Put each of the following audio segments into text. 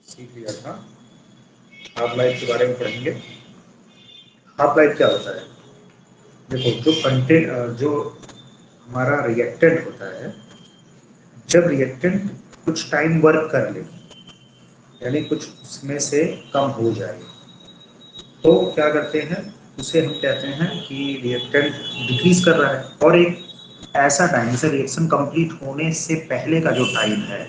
सीख लिया था। हाफ लाइफ के बारे में पढ़ेंगे। हाफ लाइफ क्या होता है? देखो, जो कंटेंट जो हमारा रिएक्टेंट होता है, जब रिएक्टेंट कुछ टाइम वर्क कर ले, यानी कुछ उसमें से कम हो जाए, तो क्या करते हैं, उसे हम कहते हैं कि रिएक्टेंट डिक्रीज कर रहा है। और एक ऐसा टाइम, जैसे रिएक्शन कंप्लीट होने से पहले का जो टाइम है,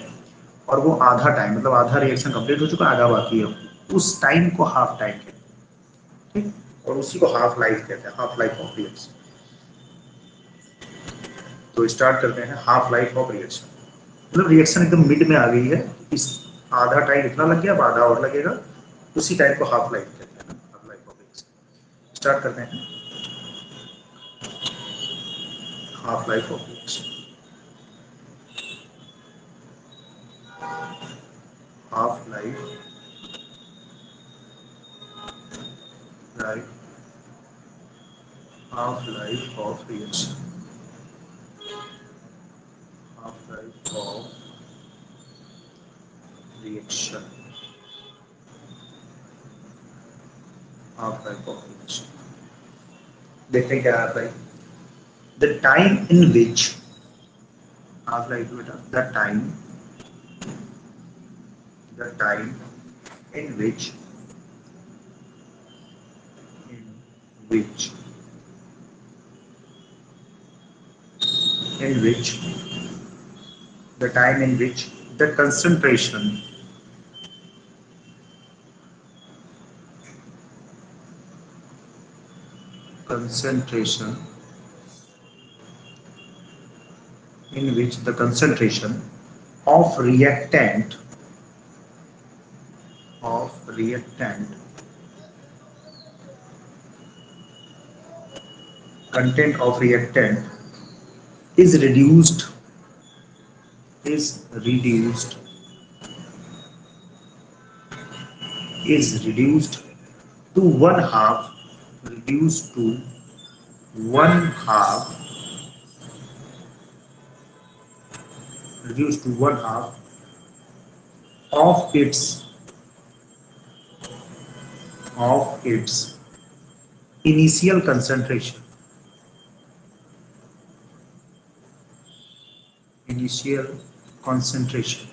और वो आधा टाइम, मतलब आधा रिएक्शन कंप्लीट हो चुका, आधा बाकी है, उस टाइम को हाफ टाइम कहते हैं। ठीक, और उसी को हाफ लाइफ कहते हैं, हाफ लाइफ ऑफ रिएक्शन। तो स्टार्ट करते हैं हाफ लाइफ ऑफ रिएक्शन। मतलब रिएक्शन एकदम मिड में आ गई है, इस आधा टाइम इतना लग गया, अब आधा और लगेगा, उसी टाइम को हाफ लाइफ कहते हैं ना, half life of reaction. Start करते हैं half life of reaction. Half life life half life of reaction. Half life of reaction. Half life of reaction. देखते हैं क्या आता है। The time in which, half life बेटा, the time in which in which in which the time in which the concentration in which the concentration of reactant content of reactant is reduced is reduced to one half reduced to one half reduced to one half of its initial concentration. Initial concentration.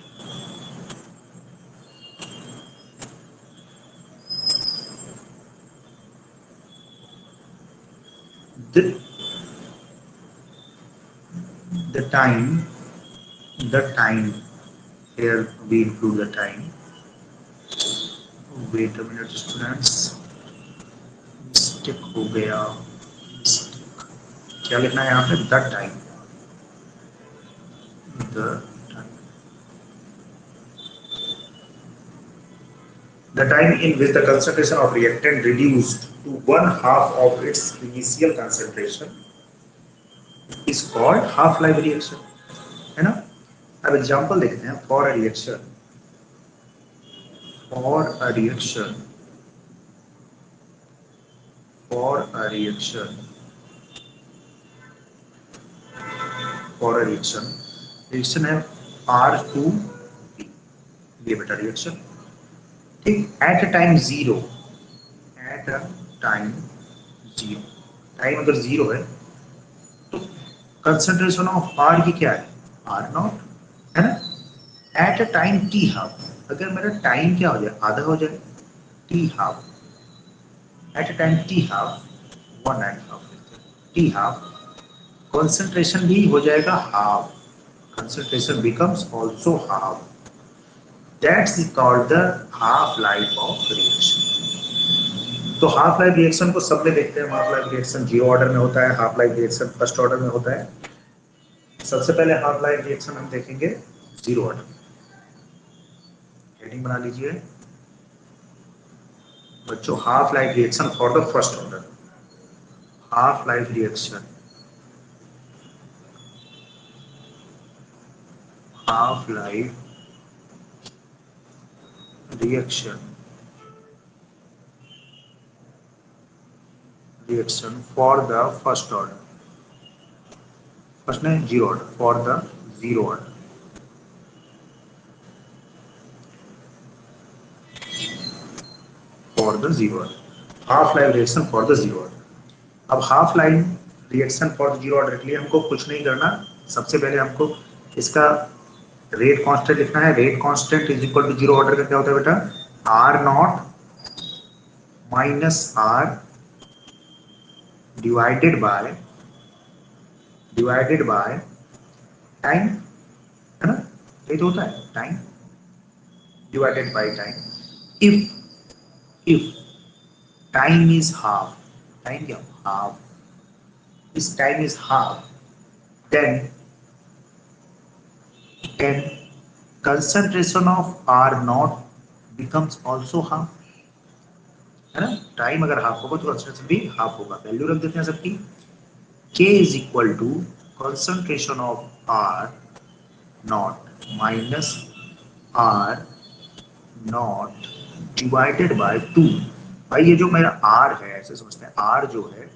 The, the time, here we include the time. Wait a minute, students. Mistake हो गया. Mistake. क्या लिखना है यहाँ पे? The time. The time. The time in which the concentration of reactant reduced to one half of its initial concentration is called half-life reaction. है ना? अब एग्जाम्पल देखते हैं. For a reaction, for a reaction, for a reaction, for a reaction, reaction है R2B, ये बेटा reaction. ठीक, at time zero, at time zero, time अगर जीरो है तो कंसंट्रेशन ऑफ आर की क्या है? आर नॉट, है ना. Eight a time T half, अगर मेरा टाइम क्या हो जाए? आधा हो जाए, T half. Eight a time T half, one and half, T half, concentration भी हो जाएगा half. concentration becomes also half. That's called the half life of reaction. तो हाफ लाइफ रिएक्शन को सब में देखते हैं. Half life reaction zero order में होता है, half life reaction first order में होता है. सबसे पहले हाफ लाइफ रिएक्शन हम देखेंगे जीरो ऑर्डर. हेडिंग बना लीजिए बच्चों, half life reaction for the first order. Half life reaction, half life reaction for the first order. First नहीं, zero order, for the zero order. The zero order, half life reaction for the zero order. अब half life reaction for the zero order के लिए हमको कुछ नहीं करना, सबसे पहले हमको इसका रेट कांस्टेंट लिखना है। Rate constant is equal to zero order का क्या होता है बेटा, R not minus R divided by time, है ना, ये तो होता है time divided by time. If time is half, time क्या हाफ, इस time is half, then concentration of R naught becomes also half, है ना। टाइम अगर हाफ होगा तो कंसंट्रेशन भी हाफ होगा। वैल्यू रख देते हैं सबकी। K is equal to concentration of R not minus R not divided by 2। भाई ये जो मेरा R है, ऐसे समझते हैं, R जो है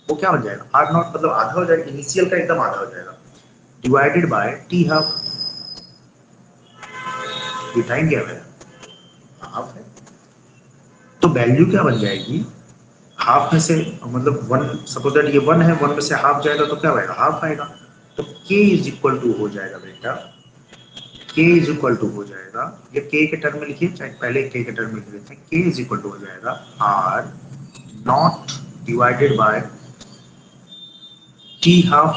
वो क्या बन जाएगा, R नॉट मतलब आधा हो जाएगा, इनिशियल का एकदम आधा हो जाएगा, डिवाइडेड बाय T हाफ। ये टाइम क्या है, हाफ है, तो वैल्यू क्या बन जाएगी, हाफ में से मतलब वन, सपोज दैट ये वन है, वन में से हाफ जाएगा तो क्या आएगा, हाफ आएगा। तो k इज इक्वल टू हो जाएगा बेटा, k इज इक्वल टू हो जाएगा, ये k के टर्म में लिखिए, चाहे पहले k के टर्म में लिख लेते हैं, k इज इक्वल टू हो जाएगा r not divided by t half,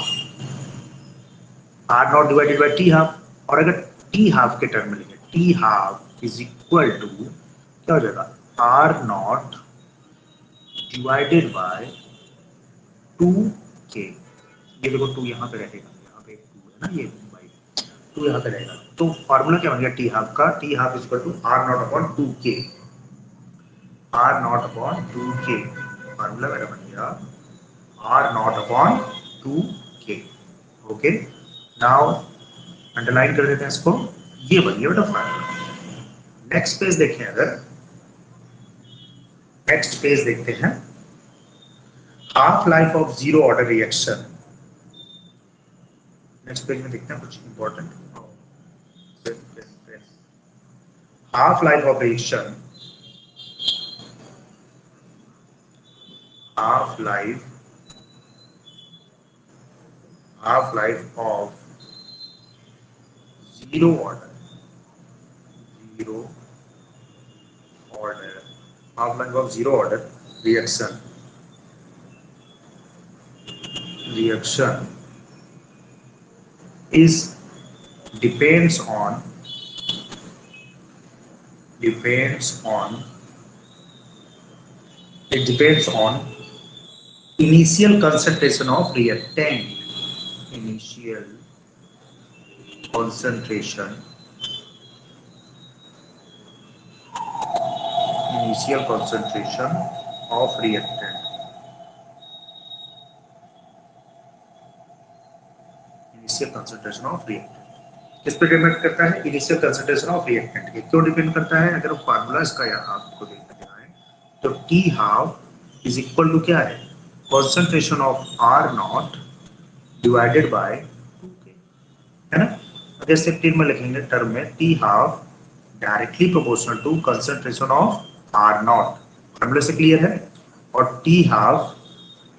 r not divided by t half. और अगर t हाफ के टर्म में लिखे, t half is equal to क्या हो जाएगा, r not divided by 2k। ये देखो 2 यहाँ पे रहेगा, यहाँ पे 2 है ना, ये बाई 2 यहाँ पे रहेगा, तो फॉर्मूला क्या बन गया टी हाफ का, T half is equal to R not upon 2k, R not upon 2k। Formula मेरा बन गया R not upon 2k। Okay, now underline कर देते हैं इसको, ये बन गया बेटा फॉर्मूला। नेक्स्ट पेज देखें, अगर नेक्स्ट पेज देखते हैं, half life of zero order reaction. Next page में देखते हैं कुछ important, half life of reaction, half life of zero order, zero order, half life of zero order reaction is depends on it depends on initial concentration of reactant, initial concentration of reactant, initial concentration of reactant किस पे depend करता है, initial concentration of reactant. ये क्यों depend करता है, अगर formula इसका यहाँ आपको देखना है तो T half is equal to क्या है, concentration of R not divided by 2k, है ना। अगर सेप्टेन में लिखेंगे टर्म में, T half directly proportional to concentration of R not, फार्मूले से क्लियर है। और T half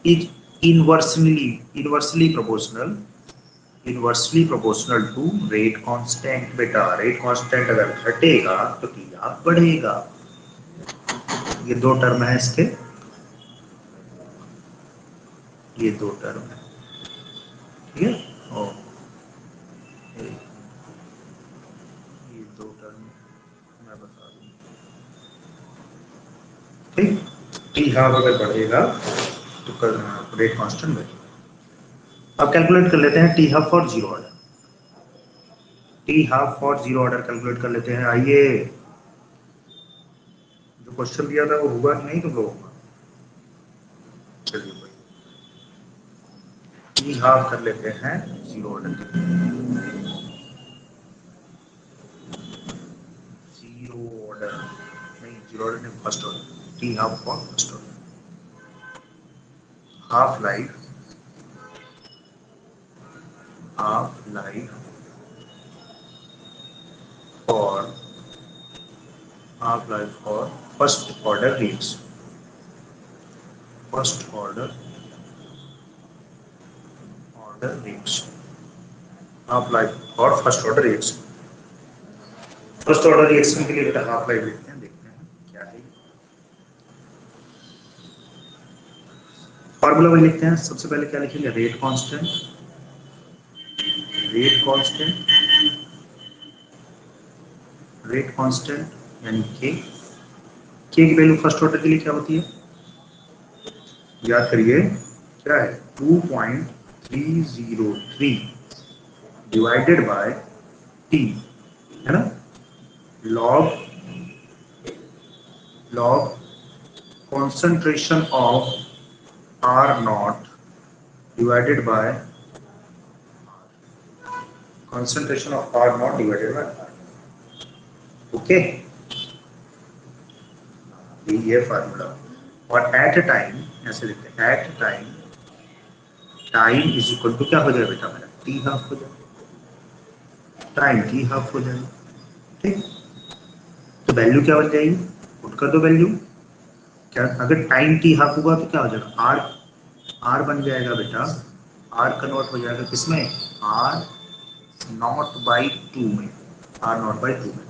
is inversely proportional to rate constant. बेटा रेट कांस्टेंट अगर घटेगा तो टी हाफ बढ़ेगा। ये दो टर्म है इसके, ये दो टर्म है, ठीक है। और ये दो टर्म मैं बता दूं, ठीक। टी हाफ अगर बढ़ेगा तो रेट कांस्टेंट बढ़ेगा। अब कैलकुलेट कर लेते हैं T half for zero order, T half for zero order calculate कर लेते हैं। आइए, जो क्वेश्चन दिया था वो हुआ कि नहीं तुम लोगों का, चलिए भाई टी हाफ कर लेते हैं जीरो ऑर्डर के लिए। जीरो ऑर्डर नहीं, जीरो ऑर्डर नहीं, first order, T half for first order. Half life for half life for first order reaction, first order reaction, half life और first order reaction. First order reaction के लिए बेटा half life लिखते हैं, देखते हैं क्या है। फॉर्मूला में लिखते हैं, सबसे पहले क्या लिखेंगे, rate constant, rate constant, rate constant यानी के की वैल्यू फर्स्ट ऑर्डर के लिए क्या होती है, याद करिए क्या है, 2.303 डिवाइडेड बाय टी, है ना, log concentration of R naught divided by concentration of R naught divided by R, okay, यही है फार्मूला। और एट अ टाइम ऐसे लिखते हैं, at time, time is equal to क्या हो जाएगा बेटा मेरा, टी हाफ हो जाएगा, टाइम टी हाफ हो जाएगा, ठीक। तो वैल्यू क्या बन जाएगी, पुट कर दो वैल्यू, क्या अगर टाइम टी हाफ होगा तो क्या हो जाएगा, आर, आर बन जाएगा बेटा, आर कन्वर्ट हो जाएगा किसमें, आर नॉट बाई टू में, आर नॉट बाई टू में।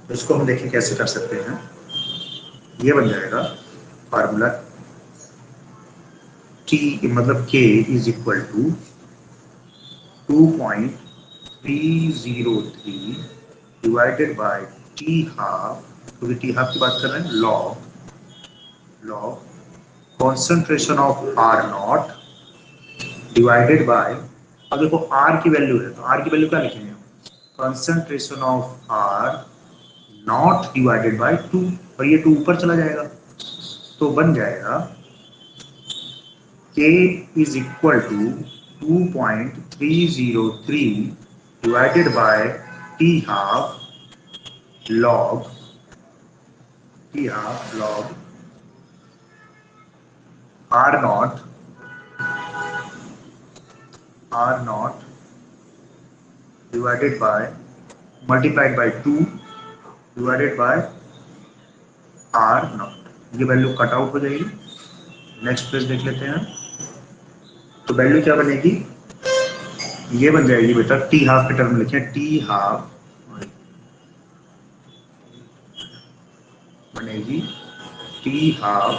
तो इसको हम देखें कैसे कर सकते हैं, ये बन जाएगा फार्मूला, टी मतलब K is equal to 2.303 divided by T half, क्योंकि टी हाफ की बात कर रहे हैं, log concentration of R not divided by, अब देखो आर की वैल्यू है तो आर की वैल्यू क्या लिखेंगे, concentration of R not divided by 2, और ये 2 ऊपर चला जाएगा तो बन जाएगा k is equal to 2.303 divided by T half log R not divided by multiplied by 2 divided by R not, ये वैल्यू कट आउट हो जाएगी। नेक्स्ट पेज देख लेते हैं, तो वैल्यू क्या बनेगी, ये बन जाएगी बेटा, टी हाफ के टर्म लिखें, टी हाफ बनेगी, T half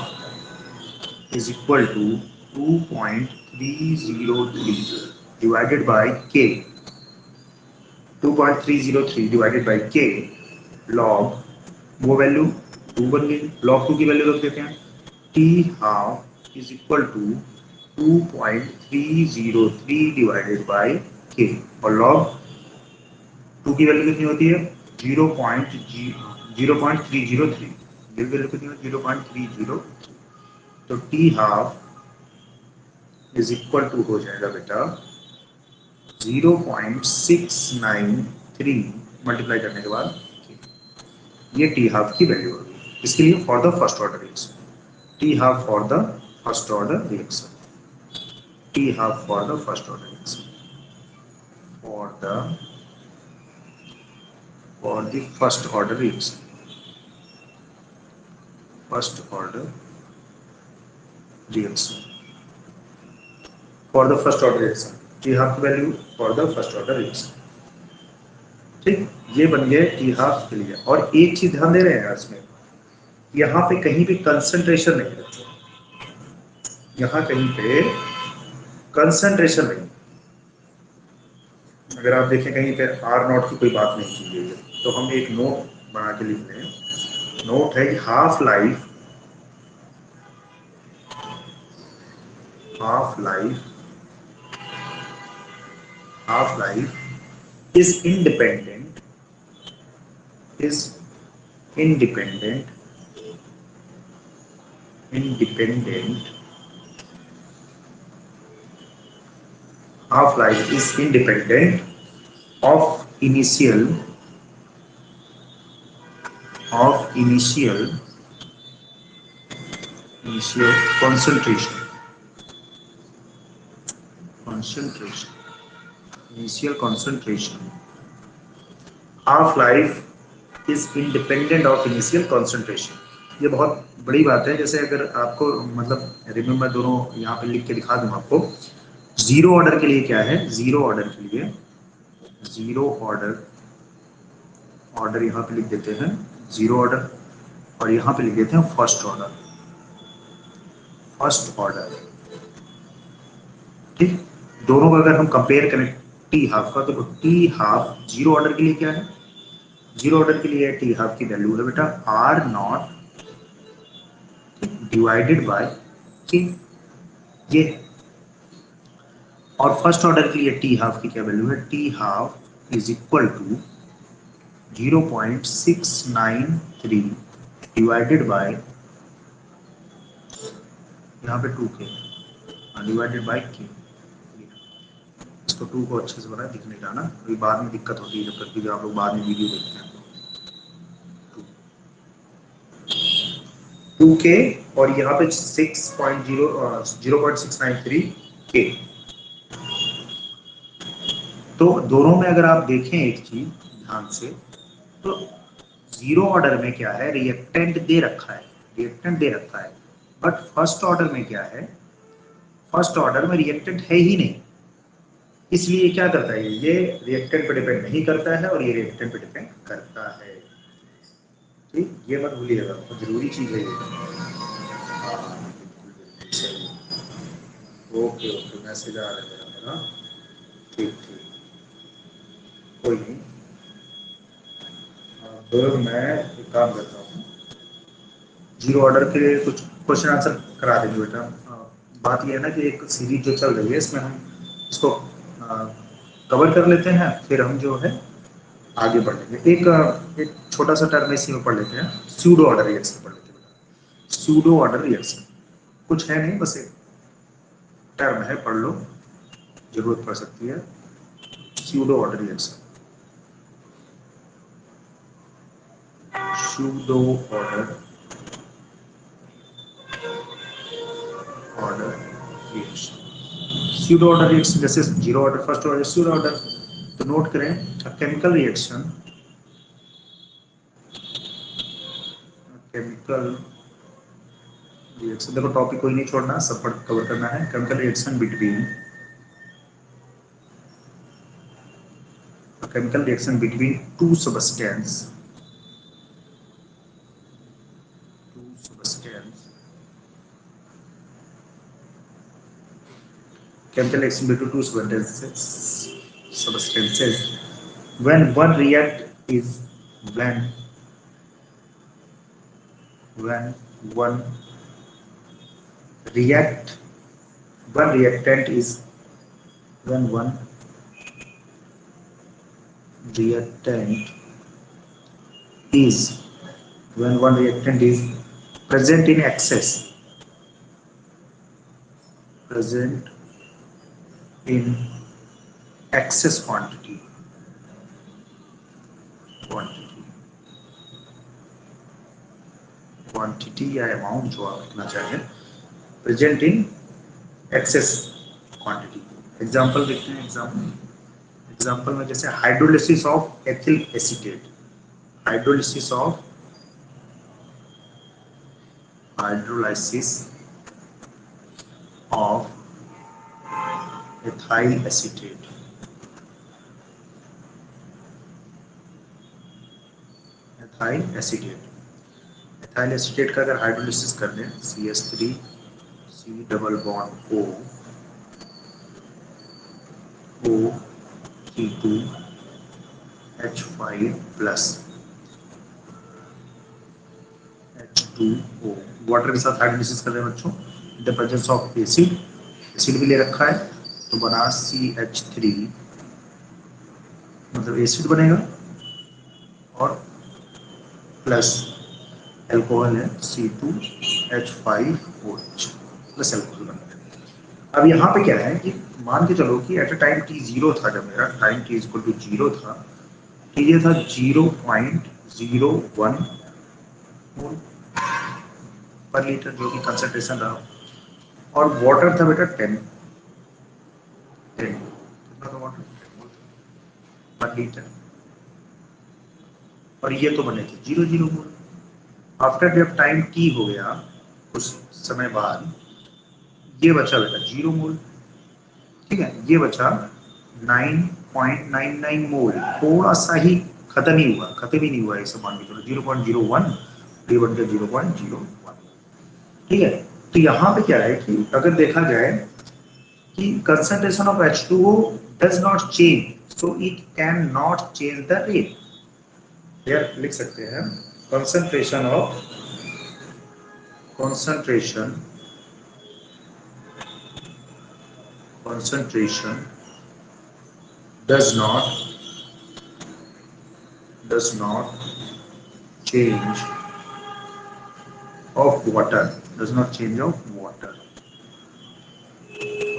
is equal to 2.303 divided by K, 2.303 divided by K log, वो वैल्यू 2 बन गई, लॉग 2 की वैल्यू रख देते हैं, T half is equal to 2.303 divided by K, और लॉग 2 की वैल्यू कितनी होती है, 0.303, ये वैल्यू कितनी होती है 0.30, तो T half is equal to हो जाएगा बेटा 0.693 मल्टीप्लाई करने के बाद, ये टी हाफ की वैल्यू होगी, इसके लिए for the first order reaction, T half for the first order reaction, T half for the first order reaction, for the first order reaction, first order reaction, for the first order reaction, T half की value for the first order reaction, ठीक। ये बन गए T half के लिए। और एक चीज ध्यान दे रहे हैं इसमें, यहाँ पे कहीं भी कंसंट्रेशन नहीं है, यहाँ कहीं पे कंसंट्रेशन नहीं, अगर आप देखें कहीं पे आर नॉट की कोई बात नहीं की गई है, तो हम एक नोट बना के लिख लें, नोट है half life is independent half-life is independent of initial concentration, initial concentration, half-life is independent of initial concentration, ये बहुत बड़ी बात है। जैसे अगर आपको मतलब रिमेम्बर दोनों यहाँ पे लिख के दिखा दूं आपको। जीरो ऑर्डर के लिए क्या है, जीरो ऑर्डर के लिए जीरो ऑर्डर, ऑर्डर यहाँ पे लिख देते हैं जीरो ऑर्डर, और यहाँ पे लिख देते हैं फर्स्ट ऑर्डर, फर्स्ट ऑर्डर। ठीक, दोनों का अगर हम कंपेयर करें टी हाफ का, तो टी हाफ जीरो ऑर्डर के लिए क्या है, जीरो ऑर्डर के लिए टी हाफ की वैल्यू है बेटा आर नॉट डिवाइडेड बाय के, ये। और फर्स्ट ऑर्डर के लिए टी हाफ की क्या वैल्यू है, T half is equal to 0.693 divided by, यहाँ पे 2k डिवाइडेड बाय के। इसको 2 को अच्छे से बना दिखने का ना, अभी बाद में दिक्कत होती है जब कभी आप लोग बाद में वीडियो देखते हैं। 2k और यहाँ पे 0.693 के। तो दोनों में अगर आप देखें एक चीज ध्यान से, तो जीरो ऑर्डर में क्या है, रिएक्टेंट दे रखा है, रिएक्टेंट दे रखा है। बट फर्स्ट ऑर्डर में क्या है, फर्स्ट ऑर्डर में रिएक्टेंट है ही नहीं। इसलिए क्या करता है, ये रिएक्टेंट पे डिपेंड नहीं करता है और ये रिएक्टेंट पे डिपेंड करता है। ठीक, ये मत भूलिएगा, बहुत जरूरी चीज है ये। हाँ, बिल्कुल सही। ओके ओके, मैसेज आ रहा है मेरा। ठीक ठीक, कोई नहीं। अब मैं एक काम करता हूँ, जीरो ऑर्डर के लिए कुछ क्वेश्चन आंसर करा देंगे बेटा। बात यह है ना कि एक सीरीज जो चल रही है इसमें हम इसको कवर कर लेते हैं, फिर हम जो है आगे बढ़ लेंगे। एक छोटा सा टर्म इसी में पढ़ लेते हैं, स्यूडो ऑर्डर रिएक्शन पढ़ लेते हैं। स्यूडो ऑर्डर रिएक्शन कुछ है नहीं, बस एक टर्म है, पढ़ लो, जरूरत पड़ सकती है। Pseudo order reaction, pseudo order, order reaction, pseudo order reaction जैसे zero order, first order, pseudo order. तो नोट करें, केमिकल रिएक्शन, केमिकल रिएक्शन, देखो टॉपिक कोई नहीं छोड़ना, सब पर कवर करना है। Chemical reaction between, chemical reaction between two substance, two substance, chemical reaction between two substances when one react is when when one react one reactant is when one reactant is when one reactant is present in excess, present in excess quantity, quantity, quantity या amount जो आप लिखना चाहें, present in excess quantity। Example देखते हैं, example में जैसे hydrolysis of ethyl acetate, hydrolysis of, hydrolysis of ethyl acetate, ethyl acetate, ethyl acetate का अगर हाइड्रोलिसिस कर दें, CH3 C double bond O, O C2 H5 plus H2O, water के साथ हाइड्रोलिसिस कर रहे हैं बच्चों, the presence of acid, acid भी ले रखा है, तो बना CH3, मतलब एसिड बनेगा, और प्लस एल्कोहल है C2H5OH, प्लस एल्कोहल बन गया। अब यहाँ पे क्या है कि मान के चलो कि at a time t zero था, जब मेरा time t equal to zero था, तो ये था 0.01 मोल पर लीटर जो कि कंसंट्रेशन रहा, और वाटर था बेटा 10, 10 कितना था वाटर, 10 मोल पर लीटर, और ये तो बने थे 0.0 मोल। आफ्टर जब टाइम टी हो गया उस समय बाद ये बचा बेटा 0 मोल, ठीक है, ये बचा 9.99 मोल, थोड़ा सा ही खत्म ही हुआ, खत्म ही नहीं हुआ इसे मान के चलो 0.01, ये बन गया 0.01, ठीक है। तो यहाँ पे क्या है कि अगर देखा जाए कि concentration of H2O does not change, so it cannot change the rate. here लिख सकते हैं concentration of concentration concentration does not change of water, does not change of water.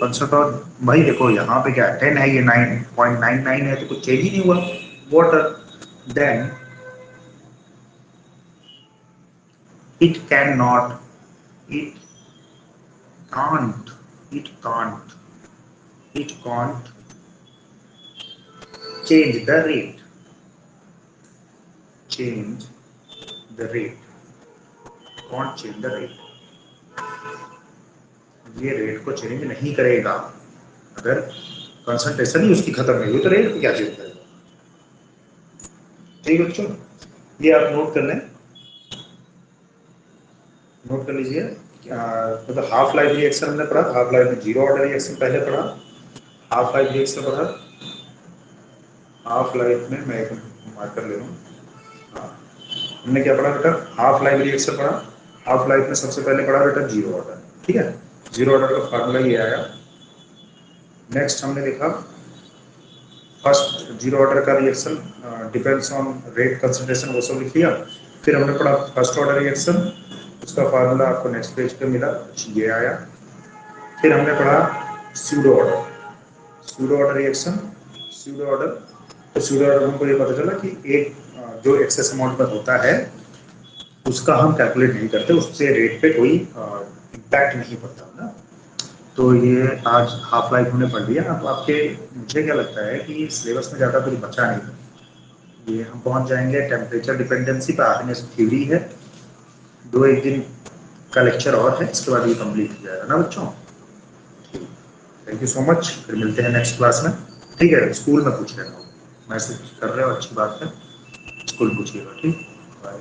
Consent और भाई देखो यहाँ पे क्या है 10 है, ये 9.99 है, तो कुछ चेंज ही नहीं हुआ water, then it cannot, it can't, it can't, it can't change the rate, change the rate, can't change the rate, ये रेट को चेंज नहीं करेगा। अगर कंसंट्रेशन ही उसकी खत्म नहीं हुई तो रेट को क्या चेंज करेगा? ठीक है बच्चों, ये आप नोट कर लें, नोट कर लीजिए। मतलब हाफ लाइफ रिएक्शन हमने पढ़ा, हाफ लाइफ में जीरो ऑर्डर रिएक्शन पहले पढ़ा, हाफ लाइफ रिएक्शन पढ़ा, हाफ लाइफ में मैं एक मार्कर ले रहा हूँ, हाँ हमने क्या पढ़ा बेटा, हाफ लाइफ रिएक्शन पढ़ा, हाफ लाइफ में सबसे पहले पढ़ा बेटा जीरो ऑर्डर, ठीक है, जीरो ऑर्डर का फार्मूला ये आया। नेक्स्ट हमने देखा फर्स्ट जीरो ऑर्डर का reaction depends on rate concentration, वो सब लिख लिया। फिर हमने पढ़ा फर्स्ट ऑर्डर रिएक्शन, उसका फार्मूला आपको नेक्स्ट पेज पे मिला, ये आया। फिर हमने पढ़ा pseudo order, pseudo order reaction, pseudo order, तो सूडो ऑर्डर हमको ये पता चला कि एक जो एक्सेस अमाउंट में होता है उसका हम कैलकुलेट नहीं करते, उससे रेट पे कोई इम्पैक्ट नहीं पड़ता ना। तो ये आज हाफ लाइफ हमने पढ़ लिया। अब आपके मुझे क्या लगता है कि सिलेबस में ज़्यादा कुछ बचा नहीं, ये हम पहुंच जाएंगे टेम्परेचर डिपेंडेंसी पर, आगे थ्योरी है, दो एक दिन का लेक्चर और है, इसके बाद ये कंप्लीट हो जाएगा ना बच्चों। थैंक यू सो मच, फिर मिलते हैं नेक्स्ट क्लास में, ठीक है। स्कूल में पूछ लेना, मैसेज कर रहे हो अच्छी बात है, स्कूल पूछिएगा, ठीक, बाय।